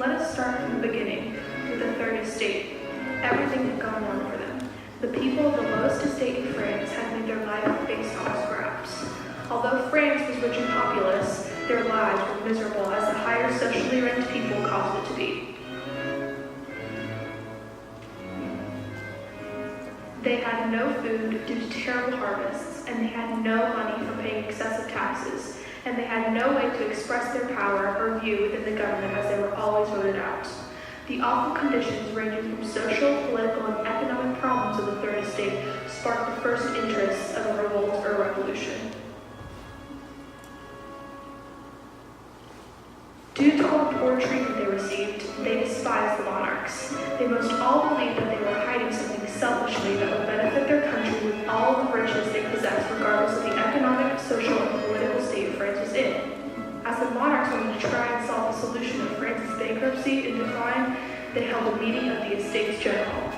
Let us start from the beginning, with the Third Estate. Everything had gone wrong for them. The people of the lowest estate in France had made their life based on scraps. Although France was rich and populous, their lives were miserable as the higher socially ranked people caused it to be. They had no food due to terrible harvests, and they had no money for paying excessive taxes, and they had no way to express their power or view within the government as they were always voted out. The awful conditions ranging from social, political, and economic problems of the Third Estate sparked the first interests of a revolt or a revolution. Due to all the poor treatment they received, they despised the monarchs. They most all believed that they were hiding something selfishly that would benefit their country with all the riches they possessed, regardless of the economic, social, and political state France was in. As the monarchs wanted to try and solve the solution of France's bankruptcy and decline, they held a meeting of the Estates General.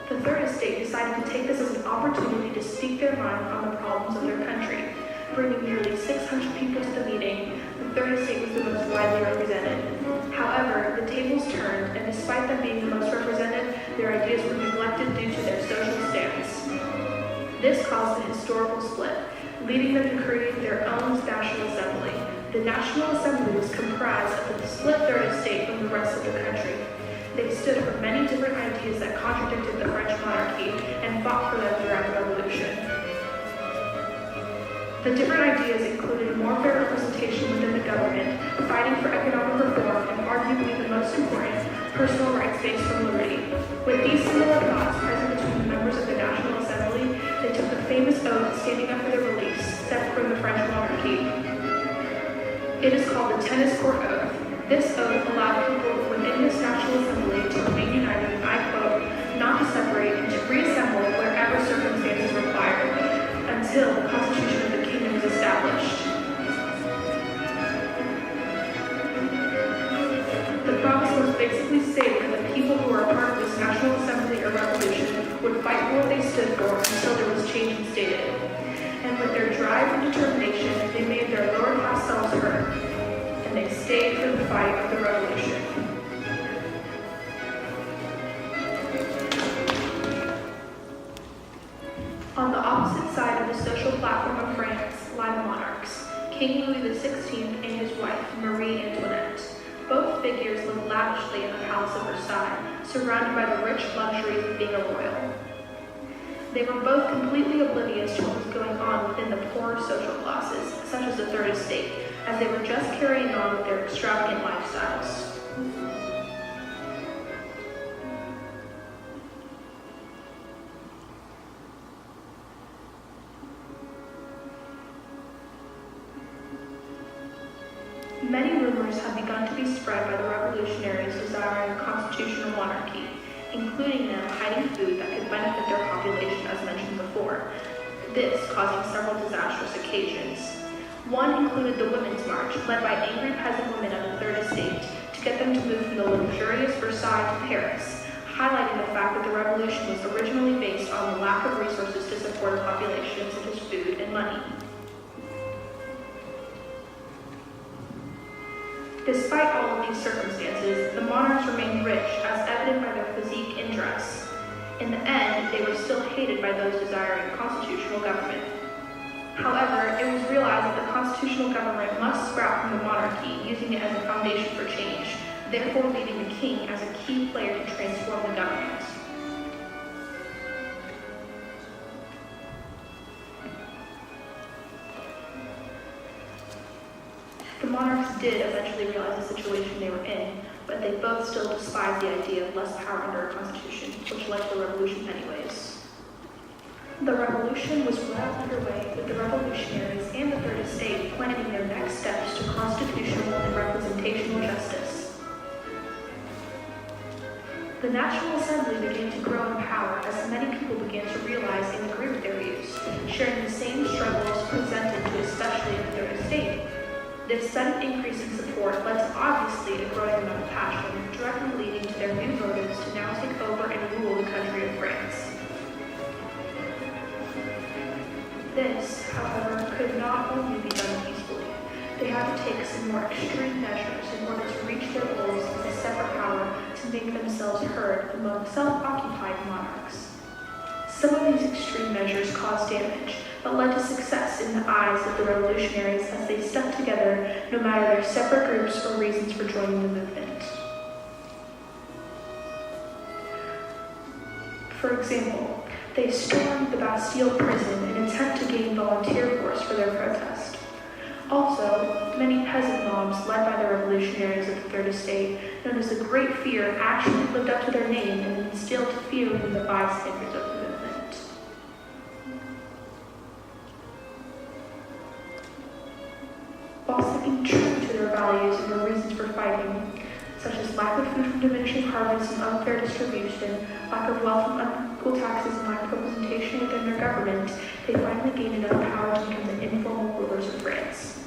The Third Estate decided to take this as an opportunity to speak their mind on the problems of their country. Bringing nearly 600 people to the meeting, the Third Estate was the most widely represented. However, the tables turned, and despite them being the most represented, their ideas were neglected due to their social stance. This caused a historical split, leading them to create their own National Assembly. The National Assembly was comprised of the split Third Estate from the rest of the country. They stood for many different ideas that contradicted the French monarchy and fought for them throughout the Revolution. The different ideas included more fair representation within the government, fighting for economic reform, and arguably the most important, personal rights based on liberty. With these similar thoughts present between the members of the National Assembly, they took the famous oath standing up for their beliefs set from the French monarchy. It is called the Tennis Court Oath. This oath allowed people within this National Assembly to remain united, and I quote, not to separate and to reassemble wherever circumstances required, until the Constitution of the Kingdom was established. The promise was basically stated that the people who were a part of this National Assembly or revolution would fight for what they stood for until there was change instated. And with their drive and determination, they made their lower class selves heard, and they stayed through the fight of the revolution. On the opposite side of the social platform of France lie the monarchs, King Louis XVI and his wife, Marie Antoinette. Both figures lived lavishly in the Palace of Versailles, surrounded by the rich luxuries of being a royal. They were both completely oblivious to what was going on within the poorer social classes, such as the Third Estate, as they were just carrying on with their extravagant lifestyles. Many rumors have begun to be spread by the revolutionaries desiring a constitutional monarchy, including them hiding food that could benefit their population as mentioned before, this causing several disastrous occasions. One included the Women's March, led by angry peasant women of the Third Estate to get them to move from the luxurious Versailles to Paris, highlighting the fact that the revolution was originally based on the lack of resources to support a population such as food and money. Despite all of these circumstances, the monarchs remained rich, as evident by their physique and dress. In the end, they were still hated by those desiring constitutional government. However, it was realized that the constitutional government must sprout from the monarchy, using it as a foundation for change, therefore leaving the king as a key player to transform the government. The monarchs did eventually realize the situation they were in, but they both still despised the idea of less power under a constitution, which led to the revolution anyways. The revolution was well underway, with the revolutionaries and the Third Estate planning their next steps to constitutional and representational justice. The National Assembly began to grow in power as many people began to realize and agree with their views, sharing the same struggles presented to especially the Third Estate. This sudden increase in support led to obviously a growing amount of passion, directly leading to their new motives to now take over and rule the country of France. This, however, could not only be done peacefully. they had to take some more extreme measures in order to reach their goals as a separate power to make themselves heard among self-occupied monarchs. Some of these extreme measures caused damage, but led to success in the eyes of the revolutionaries as they stuck together no matter their separate groups or reasons for joining the movement. For example, they stormed the Bastille prison in an attempt to gain volunteer force for their protest. Also, many peasant mobs led by the revolutionaries of the Third Estate, known as the Great Fear, actually lived up to their name and instilled fear within the bystanders of the movement. While sticking true to their values and their reasons for fighting, such as lack of food from diminishing harvests and unfair distribution, lack of wealth from unequal taxes, and lack of representation within their government, they finally gained enough power to become the informal rulers of France.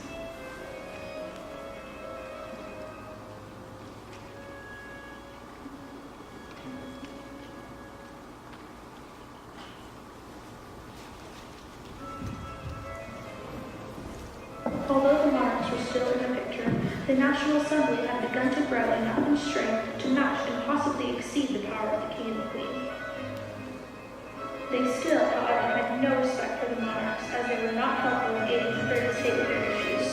Although the monarchs were still in the picture, the National Assembly had begun to grow enough in strength to match and possibly exceed the power of the king and the queen. They still, however, had no respect for the monarchs, as they were not helpful in aiding the Third Estate with their issues.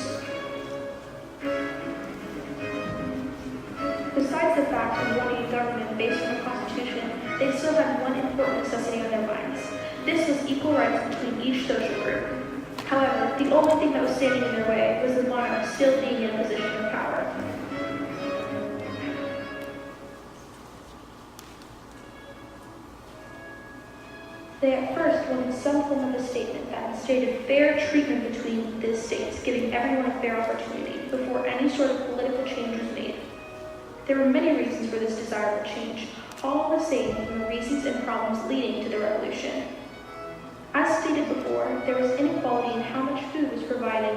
Besides the fact of wanting a government based on the Constitution, they still had one important necessity on their minds. This was equal rights between each social group. However, the only thing that was standing in their way was the monarch still being in a position of power. They at first wanted some form of a statement that stated fair treatment between the states, giving everyone a fair opportunity before any sort of political change was made. There were many reasons for this desire for change, all the same from the reasons and problems leading to the revolution. As stated before, there was inequality in how much food was provided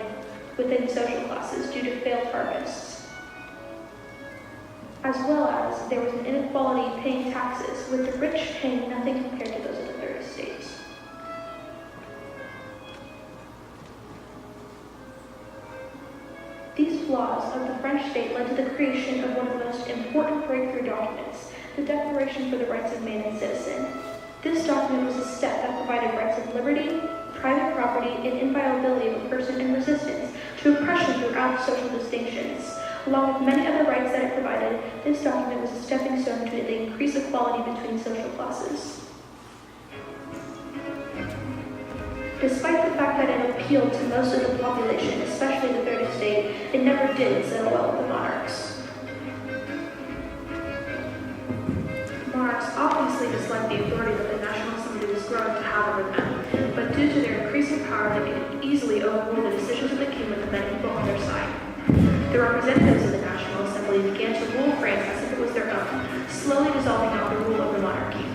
within social classes due to failed harvests, as well as there was an inequality in paying taxes, with the rich paying nothing compared to those of the Third Estate. These flaws of the French state led to the creation of one of the most important breakthrough documents, the Declaration for the Rights of Man and Citizen. This document was a step that provided rights of liberty, private property, and inviolability of a person in resistance to oppression throughout social distinctions. Along with many other rights that it provided, this document was a stepping stone to the increased equality between social classes. Despite the fact that it appealed to most of the population, especially the Third Estate, it never did settle well with the monarchs. Monarchs obviously disliked the authority that the National Assembly was growing to have over them, but due to their increasing power, they could easily overrule the decisions of the king with the many people on their side. The representatives of the National Assembly began to rule France as if it was their own, slowly dissolving out the rule of the monarchy.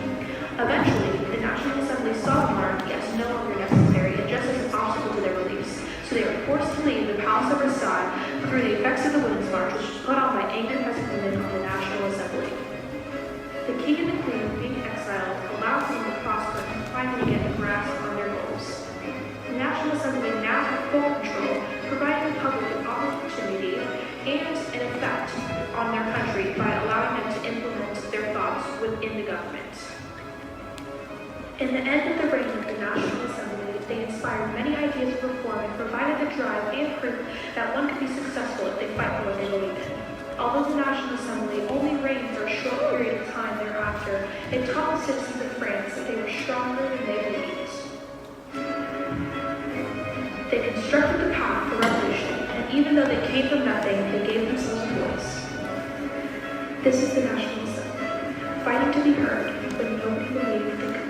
Eventually, the National Assembly saw the monarchy as no longer necessary and just as an obstacle to their beliefs, so they were forced to leave the Palace of Versailles through the effects of the Women's March, which was put on by angry peasant women on the National Assembly. The king and the queen, being exiled, allowed them to prosper and finally get a grasp on their goals. The National Assembly now had full control, providing the public an opportunity and an effect on their country by allowing them to implement their thoughts within the government. In the end of the reign of the National Assembly, they inspired many ideas of reform and provided the drive and proof that one could be successful if they fight for what they believe in. Although the National Assembly only reigned for a short period of time thereafter, it taught the citizens of France that they were stronger than they believed. They constructed the path for revolution, and even though they came from nothing, they gave themselves a voice. This is the National Assembly, fighting to be heard when nobody believed they could.